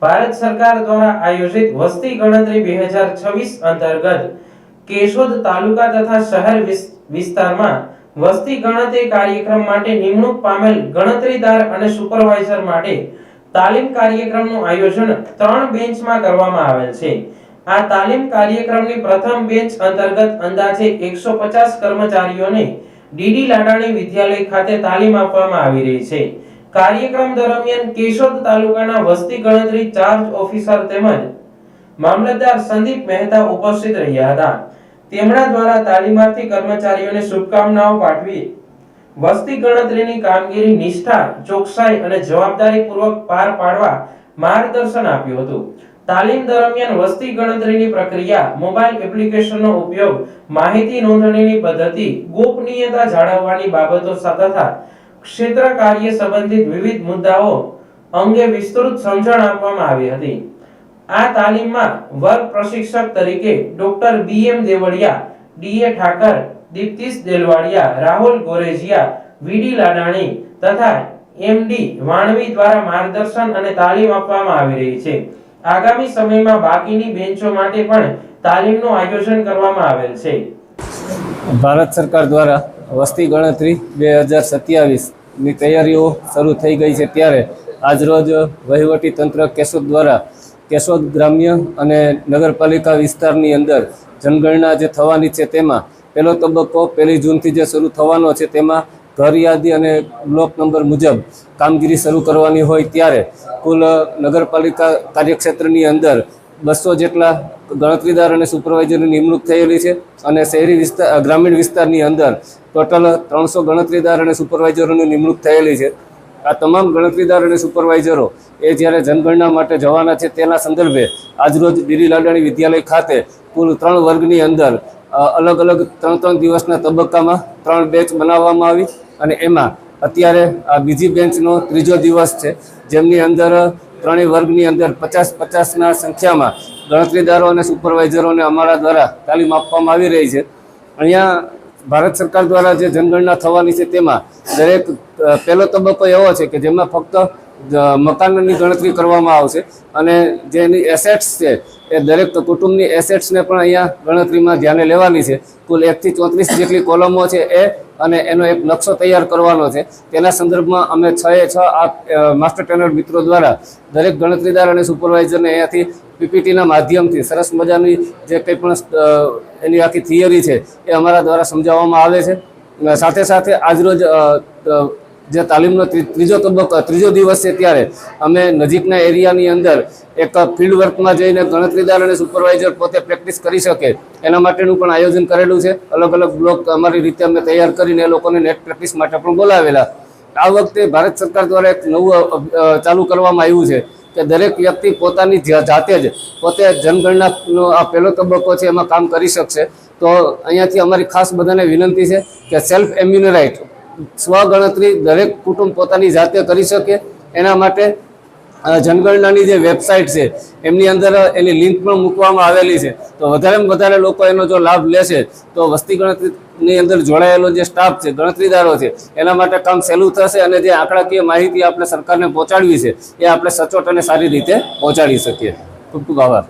ભારત સરકાર દ્વારા આયોજિત વસ્તી ગણતરી 2026 અંતર્ગત કેશોદ તાલુકા તથા શહેર વિસ્તારમાં વસ્તી ગણતરી કાર્યક્રમ માટે નિમણૂક પામેલ ગણતરીદાર અને સુપરવાઇઝર માટે તાલીમ કાર્યક્રમનું આયોજન 3 બેન્ચમાં કરવામાં આવેલ છે। આ તાલીમ કાર્યક્રમની પ્રથમ બેન્ચ અંતર્ગત અંદાજે 150 કર્મચારીઓને ડીડી લાડાણી વિદ્યાલય ખાતે તાલીમ આપવામાં આવી રહી છે। કાર્યક્રમ દરમિયાન કેશોદ તાલુકાના વસ્તી ગણતરી ચાર્જ ઓફિસર તેમજ મામલતદાર સંદીપ મહેતા ઉપસ્થિત રહ્યા હતા। તેમના દ્વારા તાલીમાર્થી કર્મચારીઓને શુભકામનાઓ પાઠવી વસ્તી ગણતરીની કામગીરી નિષ્ઠા, ચોકસાઈ અને જવાબદારીપૂર્વક પાર પાડવા માર્ગદર્શન આપ્યું હતું। તાલીમ દરમિયાન વસ્તી ગણતરીની પ્રક્રિયા, મોબાઈલ એપ્લિકેશનનો ઉપયોગ, માહિતી નોંધણીની પદ્ધતિ, ગોપનીયતા જાળવવાની બાબતો તથા ક્ષેત્ર કાર્ય સંબંધિત વિવિધ મુદ્દાઓ અંગે વિસ્તૃત સમજણ આપવામાં આવી હતી। આ તાલીમમાં વર્ગ પ્રશિક્ષક તરીકે doctor BM Devaliya, DA Thakar, Diptish Delvadiya, Rahul Gorejiya, VD Ladani તથા એમડી વાણવી દ્વારા માર્ગદર્શન અને તાલીમ આપવામાં આવી રહી છે। આગામી સમયમાં બાકીની બેન્ચો માટે પણ તાલીમનું આયોજન કરવામાં આવેલ છે। ભારત સરકાર દ્વારા વસ્તી ગણતરી 2027 ની તૈયારીઓ શરૂ થઈ ગઈ છે, ત્યારે આજરોજ વહીવટી તંત્ર કેશોદ દ્વારા કેશોદ ગ્રામ્ય અને નગરપાલિકા વિસ્તારની અંદર જનગણના જે થવાની છે તેમાં પહેલો તબક્કો 1 જૂનથી જે શરૂ થવાનો છે તેમાં ઘર યાદી અને બ્લોક નંબર મુજબ કામગીરી શરૂ કરવાની હોય, ત્યારે કુલ નગરપાલિકા કાર્યક્ષેત્રની અંદર 200 જેટલા ગણતરીદાર અને સુપરવાઇઝરની નિમણૂક થયેલી છે અને શહેરી વિસ્તાર ગ્રામીણ વિસ્તારની અંદર ટોટલ 300 ગણતરીદાર અને સુપરવાઇઝરોની નિમણૂક થયેલી છે। આ તમામ ગણતરીદાર અને સુપરવાઇઝરો એ જ્યારે જનગણના માટે જવાના છે તેના સંદર્ભે આજરોજ ડીડી લાડાણી વિદ્યાલય ખાતે કુલ 3 વર્ગની અંદર અલગ અલગ 3 દિવસના તબક્કામાં 3 બેચ બનાવવામાં આવી અને એમાં અત્યારે આ બીજી બેન્ચનો 3જો દિવસ છે, જેમની અંદર 3 વર્ગની અંદર 50-50ના સંખ્યામાં ગણતરીદારો અને સુપરવાઇઝરોને અમારા દ્વારા તાલીમ આપવામાં આવી રહી છે। અહીંયા ભારત સરકાર દ્વારા જે જનગણના થવાની છે તેમાં દરેક પહેલો તબક્કો એવો છે કે જેમાં ફક્ત મકાનની ગણતરી કરવામાં આવશે અને જેની એસેટ્સ છે એ દરેક કુટુંબની એસેટ્સને પણ અહીંયા ગણતરીમાં ધ્યાને લેવાની છે। કુલ 1 થી 34 જેટલી કોલમો છે એ અને એનો એક નકશો તૈયાર કરવાનો છે। તેના સંદર્ભમાં અમે 6 આ માસ્ટર ટ્રેનર મિત્રો દ્વારા દરેક ગણતરીદાર અને સુપરવાઇઝરને અહીંયાથી પીપીટીના માધ્યમથી સરસ મજાની જે કંઈ પણ એની આખી થિયરી છે એ અમારા દ્વારા સમજાવવામાં આવે છે। સાથે સાથે આજરોજ જે તાલીમનો ત્રીજો દિવસ છે ત્યારે અમે નજીકના એરિયાની અંદર એક ફિલ્ડ વર્કમાં જઈને ગણતરીદાર અને સુપરવાઇઝર પોતે પ્રેક્ટિસ કરી શકે એના માટેનું પણ આયોજન કરેલું છે। અલગ અલગ બ્લોક અમારી રીતે અમે તૈયાર કરીને એ લોકોને નેટ પ્રેક્ટિસ માટે પણ બોલાવેલા। આ વખતે ભારત સરકાર દ્વારા એક નવું ચાલુ કરવામાં આવ્યું છે કે દરેક વ્યક્તિ પોતાની જાતે જ પોતે જનગણનાનો આ પહેલો તબક્કો છે એમાં કામ કરી શકશે। તો અહીંયાથી અમારી ખાસ બધાને વિનંતી છે કે સેલ્ફ એમ્યુનરાઇટ સ્વગણતરી દરેક કુટુંબ પોતાની જાતે કરી શકે એના માટે જનગણનાની જે વેબસાઇટ છે એમની અંદર એની લિંક પણ મૂકવામાં આવેલી છે। તો વધારેમાં વધારે લોકો એનો જો લાભ લેશે તો વસ્તી ગણતરીની અંદર જોડાયેલો જે સ્ટાફ છે, ગણતરીદારો છે, એના માટે કામ સહેલું થશે અને જે આંકડાકીય માહિતી આપણે સરકારને પહોંચાડવી છે એ આપણે સચોટ અને સારી રીતે પહોંચાડી શકીએ। ખૂબ ખૂબ આભાર।